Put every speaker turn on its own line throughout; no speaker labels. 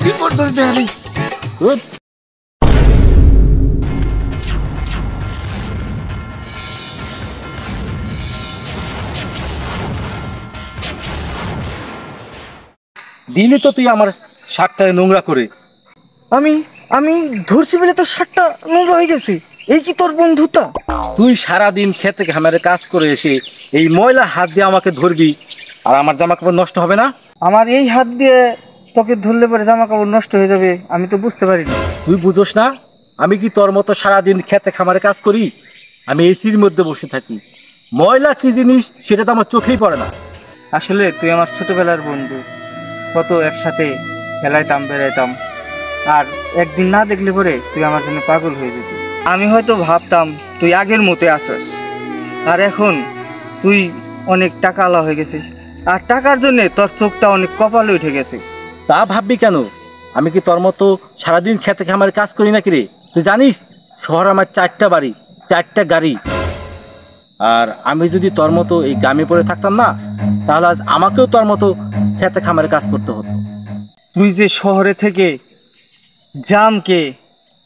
এরপর ধরে দেখালি
দিলি তো তুই আমার শার্টটা নোংরা করে।
আমি আমি ধরছি বলে তোর শার্টটা নোংরা হয়ে গেছে। এই কি তোর বন্ধুতা?
তুই সারাদিন খেতে ঘামের কাজ করে এসে এই ময়লা হাত দিয়ে আমাকে ধরবি আর আমার জামা কাপড় নষ্ট হবে না?
আমার এই হাত দিয়ে তোকে ধরলে পরে জামা কাপড় নষ্ট হয়ে যাবে আমি তো বুঝতে পারিনি।
তুই বুঝোস না আমি কি তোর মতো সারাদিন খেতে খামারে কাজ করি? আমি এসির মধ্যে বসে থাকি। ময়লা কি জিনিস সেটা তো আমার চোখেই পড়ে না।
আসলে তুই আমার ছোটবেলার বন্ধু, কত একসাথে খেলাইতাম বেড়াইতাম, আর একদিন না দেখলে পরে তুই আমার জন্য পাগল হয়ে যেত। আমি হয়তো ভাবতাম তুই আগের মতো আসিস, আর এখন তুই অনেক টাকাওয়ালা হয়ে গেছিস, আর টাকার জন্য তোর চোখটা অনেক কপালে উঠে গেছে।
তা ভাববি কেন? আমি কি তোর মতো সারাদিন খেতে খামারে কাজ করি নাকি রে? তুই জানিস শহরে আমার 4টা বাড়ি, 4টা গাড়ি, আর আমি যদি তোর মতো এই গ্রামে পড়ে থাকতাম না তাহলে আজ আমাকেও তোর মতো খেতে খামারে কাজ করতে হতো।
তুই যে শহরে থেকে গ্রামকে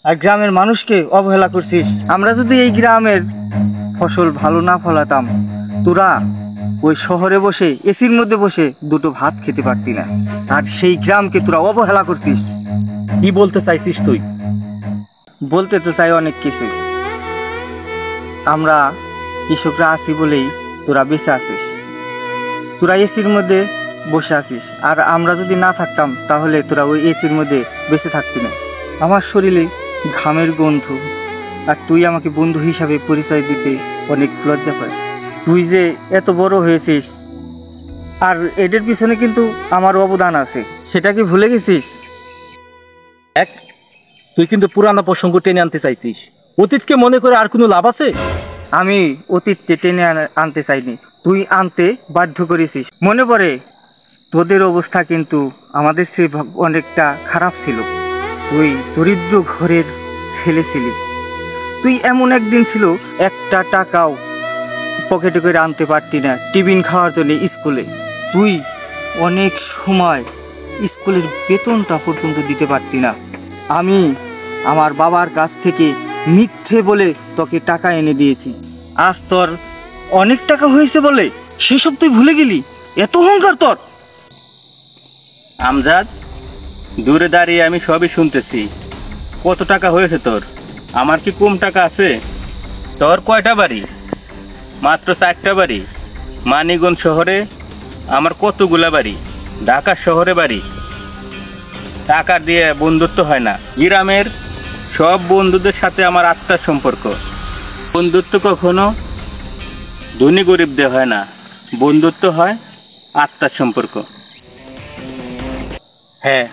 আর গ্রামের মানুষকে অবহেলা করছিস। আমরা যদি এই গ্রামের ফসল ভালো না ফলাতাম, তোরা ওই শহরে বসে এসির মধ্যে বসে দুটো ভাত খেতে পারতি না, আর সেই গ্রামকে তোরা অবহেলা করছিস।
কি বলতে চাইছিস তুই?
বলতে তো চাই অনেক কিছু। আমরা কৃষকরা আছি বলেই তোরা বেঁচে আছিস, তোরা এসির মধ্যে বসে আছিস, আর আমরা যদি না থাকতাম তাহলে তোরা ওই এসির মধ্যে বেঁচে থাকতি না। আমার শরীরে ঘামের গন্ধ, আর তুই আমাকে বন্ধু হিসাবে পরিচয় দিতে অনেক লজ্জা পায়। তুই যে এত বড় হয়েছিস, আর এদের পিছনে কিন্তু আমার অবদান আছে, সেটা কি ভুলে গেছিস?
এক, তুই কিন্তু পুরানো প্রসঙ্গ টেনে আনতে চাইছিস। অতীতকে মনে করে আর কোনো লাভ আছে?
আমি অতীতকে টেনে আনতে চাইনি, তুই আনতে বাধ্য করেছিস। মনে পড়ে তোদের অবস্থা কিন্তু আমাদের চেয়ে অনেকটা খারাপ ছিল। তুই দরিদ্র ঘরের ছেলে ছিলি। তুই এমন একদিন ছিল একটা টাকাও পকেটে করে আনতে পারতি না টিফিন খাওয়ার জন্য স্কুলে। তুই অনেক সময় স্কুলের বেতনটা পর্যন্ত দিতে পারতি না। আমি আমার বাবার কাছ থেকে মিথ্যে বলে তোকে টাকা এনে দিয়েছি। আজ তোর অনেক টাকা হয়েছে বলে সেসব তুই ভুলে গেলি? এত অহংকার তোর!
আমজাদ, দূরে দাঁড়িয়ে আমি সবই শুনতেছি। কত টাকা হয়েছে তোর? আমার কি কম টাকা আছে? তোর কয়টা বাড়ি? মাত্র 4টা বাড়ি। মানিকগঞ্জ শহরে আমার কতগুলা বাড়ি, ঢাকা শহরে বাড়ি। টাকা দিয়ে বন্ধুত্ব হয় না। গ্রামের সব বন্ধুদের সাথে আমার আত্মার সম্পর্ক। বন্ধুত্ব কখনো ধনী গরিবদের হয় না, বন্ধুত্ব হয় আত্মার সম্পর্ক।
হ্যাঁ,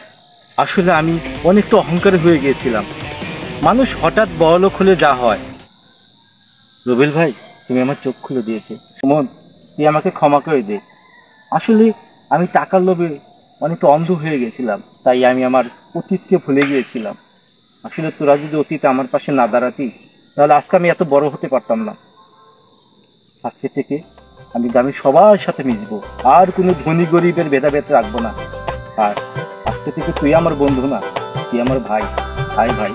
আসলে আমি অনেকটা অহংকারী হয়ে গিয়েছিলাম। মানুষ হঠাৎ বড়লোক হলে যা হয়। রুবেল ভাই, তুমি আমার চোখ খুলে দিয়েছো। সুমন, তুই আমাকে ক্ষমা করে দে। আসলে আমি টাকার লোভে অনেকটা অন্ধ হয়ে গেছিলাম, তাই আমি আমার অতীতকে ভুলে গিয়েছিলাম। আসলে তোরা যদি অতীতে আমার পাশে না দাঁড়াতি তাহলে আজকে আমি এত বড় হতে পারতাম না। আজকে থেকে আমি গ্রামের সবার সাথে মিশবো, আর কোনো ধনী গরিবের ভেদাভেদ রাখবো না। আর আজকে থেকে তুই আমার বন্ধু না, তুই আমার ভাই। ভাই ভাই।